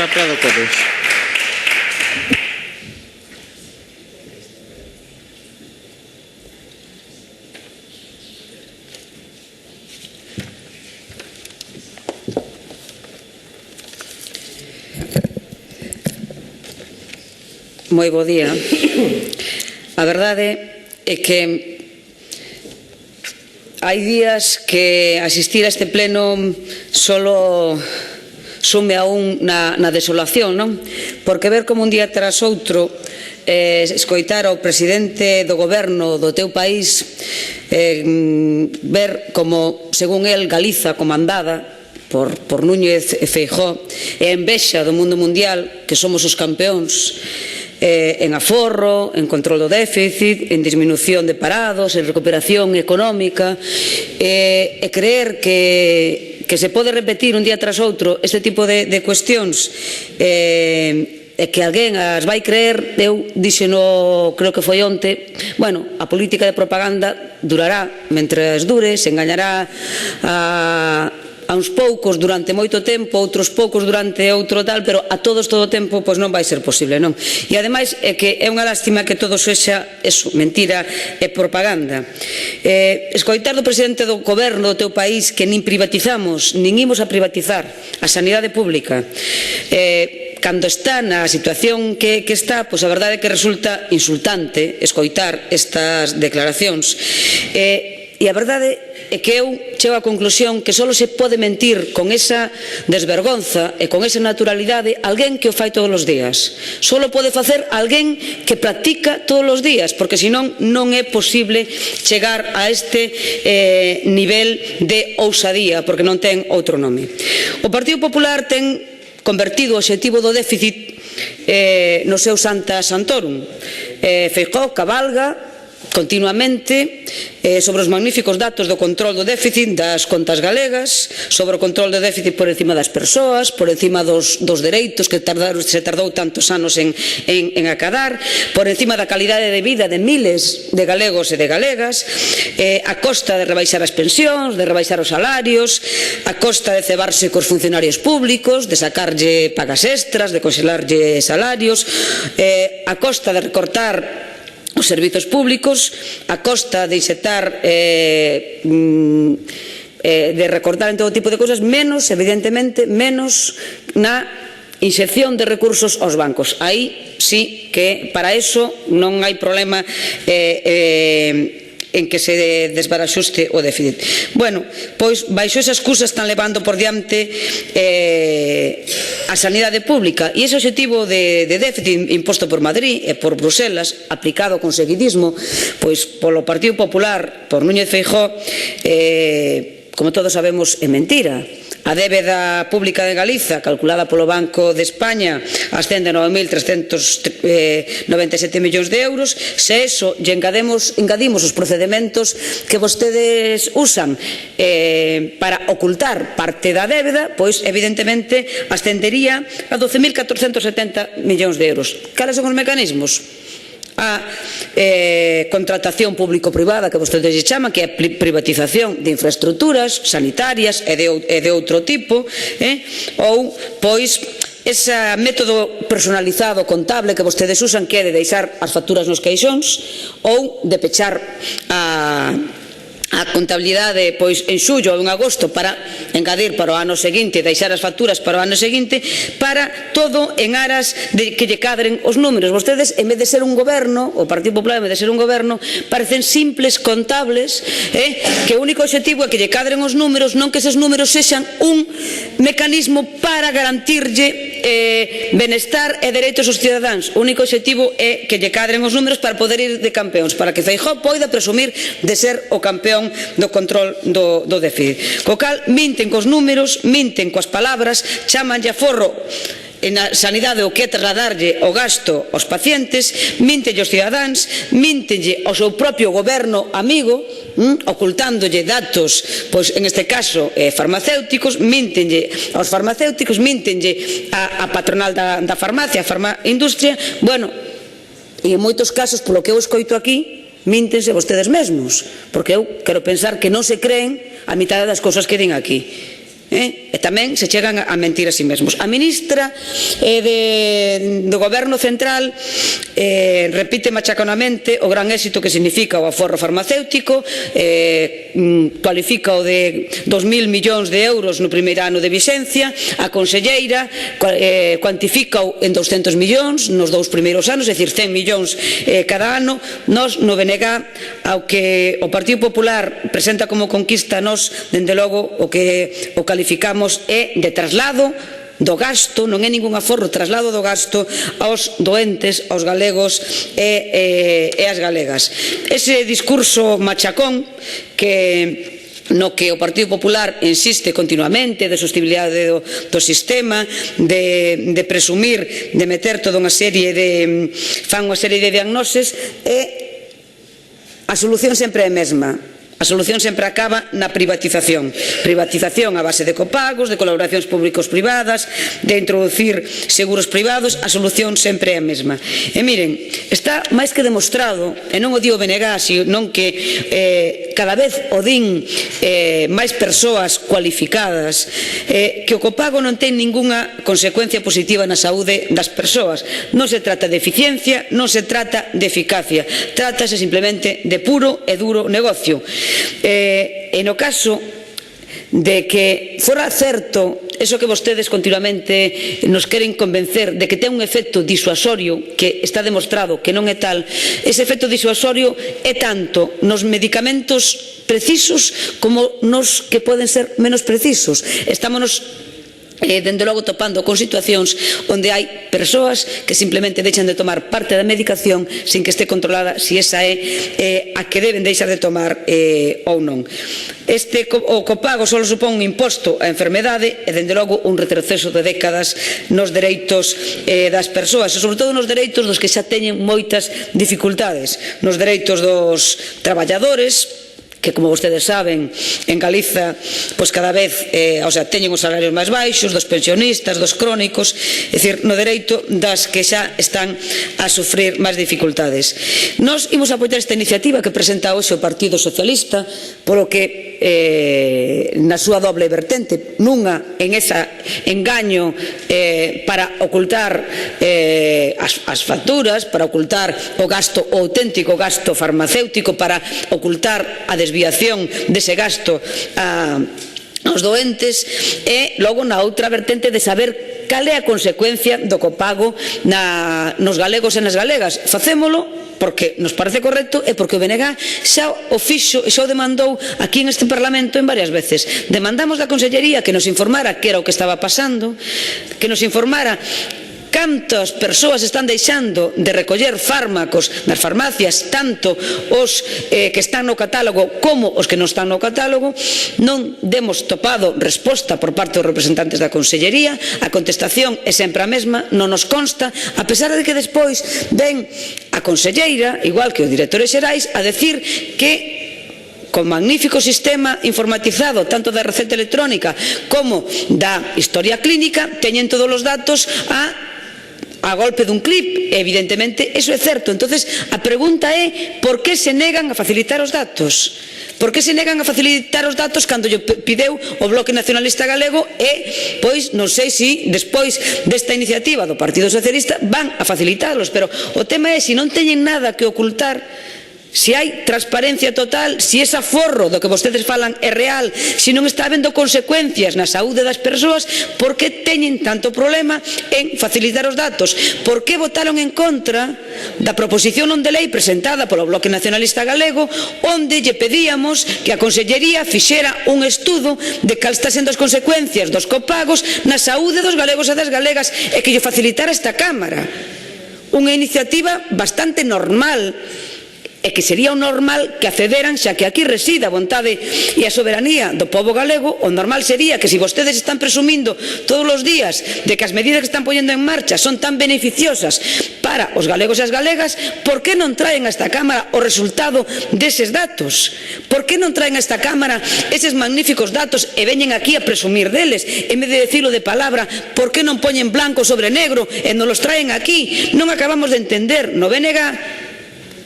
Señora Prado Cobos. Moi bo día. A verdade é que hai días que asistir a este pleno solo sume aún na desolación, non? Porque ver como un día tras outro escoitar ao presidente do goberno do teu país ver como, según el, Galiza comandada por Núñez Feijóo é a envexa do mundo mundial, que somos os campeóns en aforro, en control do déficit, en disminución de parados, en recuperación económica, e creer que se pode repetir un día tras outro este tipo de cuestións e que alguén as vai creer. Eu díxeno, creo que foi onte, bueno, a política de propaganda durará mentres dure, se engañará a uns poucos durante moito tempo, outros poucos durante outro tal, pero a todos todo o tempo pois non vai ser posible, non? E ademais é que é unha lástima que todo sexa eso, mentira e propaganda. Escoitar do presidente do goberno do teu país que nin privatizamos, nin imos a privatizar a sanidade pública, cando está na situación que está, pois a verdade é que resulta insultante escoitar estas declaracións. E a verdade é que eu chego á conclusión que só se pode mentir con esa desvergonza e con esa naturalidade alguén que o fai todos os días. Só pode facer alguén que practica todos os días, porque senón non é posible chegar a este nivel de ousadía, porque non ten outro nome. O Partido Popular ten convertido o obxectivo do déficit no seu Santa Santorum. Feijóo cabalga continuamente sobre os magníficos datos do control do déficit das contas galegas, sobre o control do déficit por encima das persoas, por encima dos dereitos que se tardou tantos anos en acadar, por encima da calidade de vida de miles de galegos e de galegas, a costa de rebaixar as pensións, de rebaixar os salarios, a costa de cebarse cos funcionarios públicos, de sacarlle pagas extras, de congelarlle salarios, a costa de recortar os servizos públicos, a costa de inxectar de recortar en todo tipo de cousas, menos, evidentemente, menos na inxección de recursos aos bancos. Aí sí que para eso non hai problema en que se desbaraxuste o déficit. Bueno, pois baixo esas cusas están levando por diante a sanidade pública, e ese obxectivo de déficit imposto por Madrid e por Bruselas, aplicado con seguidismo pois polo Partido Popular, por Núñez Feijóo, como todos sabemos, é mentira. A débeda pública de Galiza, calculada polo Banco de España, ascende a 9.397 millóns de euros. Se eso lle engadimos os procedementos que vostedes usan para ocultar parte da débeda, pois evidentemente ascendería a 12.470 millóns de euros. Cales son os mecanismos? A contratación público-privada que vostedes lle chaman, que é privatización de infraestructuras sanitarias e de outro tipo, ou pois ese método personalizado contable que vostedes usan, que é de deixar as facturas nos caixóns ou de pechar a contabilidade pois en xullo ou en agosto para engadir para o ano seguinte, deixar as facturas para o ano seguinte, para todo en aras de que lle cadren os números. Vostedes, en vez de ser un goberno, o Partido Popular, en vez de ser un goberno, parecen simples contables que o único obxectivo é que lle cadren os números, non que eses números sexan un mecanismo para garantirlle benestar e dereitos aos cidadáns. O único obxectivo é que lle cadren os números para poder ir de campeóns, para que Feijóo poida presumir de ser o campeón do control do déficit. Co cal, minten cos números, minten coas palabras, chamanlle aforro na sanidade o que é trasladarlle o gasto aos pacientes, míntenlle aos cidadáns, míntenlle ao seu propio goberno amigo, ocultándolle datos, pois en este caso farmacéuticos, míntenlle aos farmacéuticos, míntenlle a patronal da farmacia, a farmaindustria, bueno, e en moitos casos, polo que eu escoito aquí, míntense vostedes mesmos, porque eu quero pensar que non se creen a mitad das cousas que din aquí. E tamén se chegan a mentir a si mesmos. A ministra do Goberno Central repite machaconamente o gran éxito que significa o aforro farmacéutico, cualifica o de 2.000 millóns de euros no primeiro ano de vixencia. A conselleira cuantifica en 200 millóns nos dous primeiros anos, é dicir, 100 millóns cada ano. Nos no BNG, ao que o Partido Popular presenta como conquista, nos, dende logo, o calificamos é de traslado do gasto, non é ningún aforro, traslado do gasto aos doentes, aos galegos e as galegas. Ese discurso machacón no que o Partido Popular insiste continuamente de sostibilidade do sistema, de presumir, de meter toda unha serie fan unha serie de diagnoses, e a solución sempre é a mesma. A solución sempre acaba na privatización. Privatización a base de copagos, de colaboracións públicos-privadas, de introducir seguros privados. A solución sempre é a mesma. E miren, está máis que demostrado, e non o di o BNG, senón que cada vez o din máis persoas cualificadas, que o copago non ten ningunha consecuencia positiva na saúde das persoas. Non se trata de eficiencia, non se trata de eficacia, trátase simplemente de puro e duro negocio. E no caso de que fora certo eso que vostedes continuamente nos queren convencer de que ten un efecto disuasorio, que está demostrado que non é tal, ese efecto disuasorio é tanto nos medicamentos precisos como nos que poden ser menos precisos. Estámonos dende logo topando con situacións onde hai persoas que simplemente deixan de tomar parte da medicación sin que este controlada se esa é a que deben deixar de tomar ou non. O copago só supón un imposto á enfermedade e dende logo un retroceso de décadas nos dereitos das persoas, e sobre todo nos dereitos dos que xa teñen moitas dificultades, nos dereitos dos traballadores, que, como vostedes saben, en Galiza pois cada vez teñen os salarios máis baixos, dos pensionistas, dos crónicos, é dicir, no dereito das que xa están a sufrir máis dificultades. Nós imos apoiar esta iniciativa que presenta hoxe o Partido Socialista, polo que na súa doble vertente, nunha en ese engaño para ocultar as facturas, para ocultar o gasto, o auténtico gasto farmacéutico, para ocultar a desviación dese gasto aos doentes, e logo na outra vertente de saber cal é a consecuencia do copago nos galegos e nas galegas. Facémolo porque nos parece correcto e porque o BNG xa o fixo e xa o demandou aquí en este Parlamento en varias veces. Demandamos da Consellería que nos informara que era o que estaba pasando, que nos informara cantas persoas están deixando de recoller fármacos nas farmacias, tanto os que están no catálogo como os que non están no catálogo. Non demos topado resposta por parte dos representantes da Consellería, a contestación é sempre a mesma, non nos consta, a pesar de que despois ven a conselleira, igual que os directores xerais, a decir que con magnífico sistema informatizado tanto da receta electrónica como da historia clínica teñen todos os datos a golpe dun clip. Evidentemente, eso é certo. Entonces, a pregunta é por que se negan a facilitar os datos? Por que se negan a facilitar os datos cando lle pideu o Bloque Nacionalista Galego e, pois, non sei se despois desta iniciativa do Partido Socialista van a facilitalos, pero o tema é se non teñen nada que ocultar, se hai transparencia total, se ese aforro do que vostedes falan é real, se non está habendo consecuencias na saúde das persoas, por que teñen tanto problema en facilitar os datos? Por que votaron en contra da proposición non de lei presentada polo Bloque Nacionalista Galego, onde lle pedíamos que a Consellería fixera un estudo de cal está sendo as consecuencias dos copagos na saúde dos galegos e das galegas e que lle facilitara esta Cámara? Unha iniciativa bastante normal, e que sería o normal que accederan, xa que aquí reside a vontade e a soberanía do pobo galego. O normal sería que se vostedes están presumindo todos os días de que as medidas que están poñendo en marcha son tan beneficiosas para os galegos e as galegas, por que non traen a esta Cámara o resultado deses datos? Por que non traen a esta Cámara eses magníficos datos e veñen aquí a presumir deles? En vez de decirlo de palabra, por que non poñen blanco sobre negro e non los traen aquí? Non acabamos de entender no BNG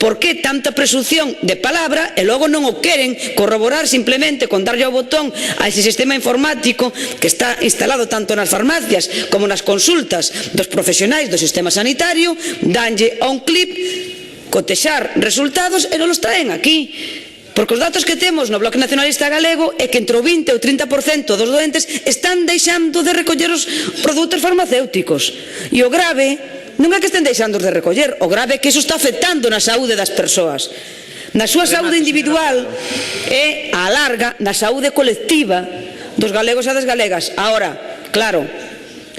Por que tanta presunción de palabra e logo non o queren corroborar simplemente con darlle ao botón a ese sistema informático que está instalado tanto nas farmacias como nas consultas dos profesionais do sistema sanitario, danlle a un clip cotexar resultados e non los traen aquí. Porque os datos que temos no Bloque Nacionalista Galego é que entre o 20 e o 30% dos doentes están deixando de recoller os produtos farmacéuticos. E o grave non é que estén deixando de recoller, o grave é que iso está afectando na saúde das persoas, na súa saúde individual e, á larga, na saúde colectiva dos galegos e das galegas. Ahora, claro,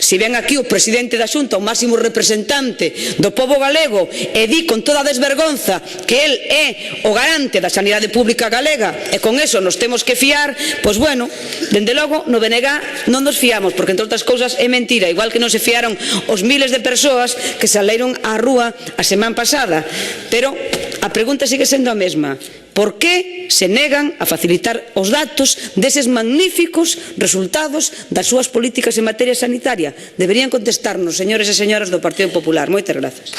se ven aquí o presidente da Xunta, o máximo representante do pobo galego, e di con toda a desvergonza que el é o garante da sanidade pública galega e con eso nos temos que fiar, pois bueno, dende logo no BNG non nos fiamos, porque entre outras cousas é mentira, igual que non se fiaron os miles de persoas que saíron á rúa a semana pasada. Pero a pregunta sigue sendo a mesma: por que se negan a facilitar os datos deses magníficos resultados das súas políticas en materia sanitaria? Deberían contestarnos, señores e señoras do Partido Popular. Moitas grazas.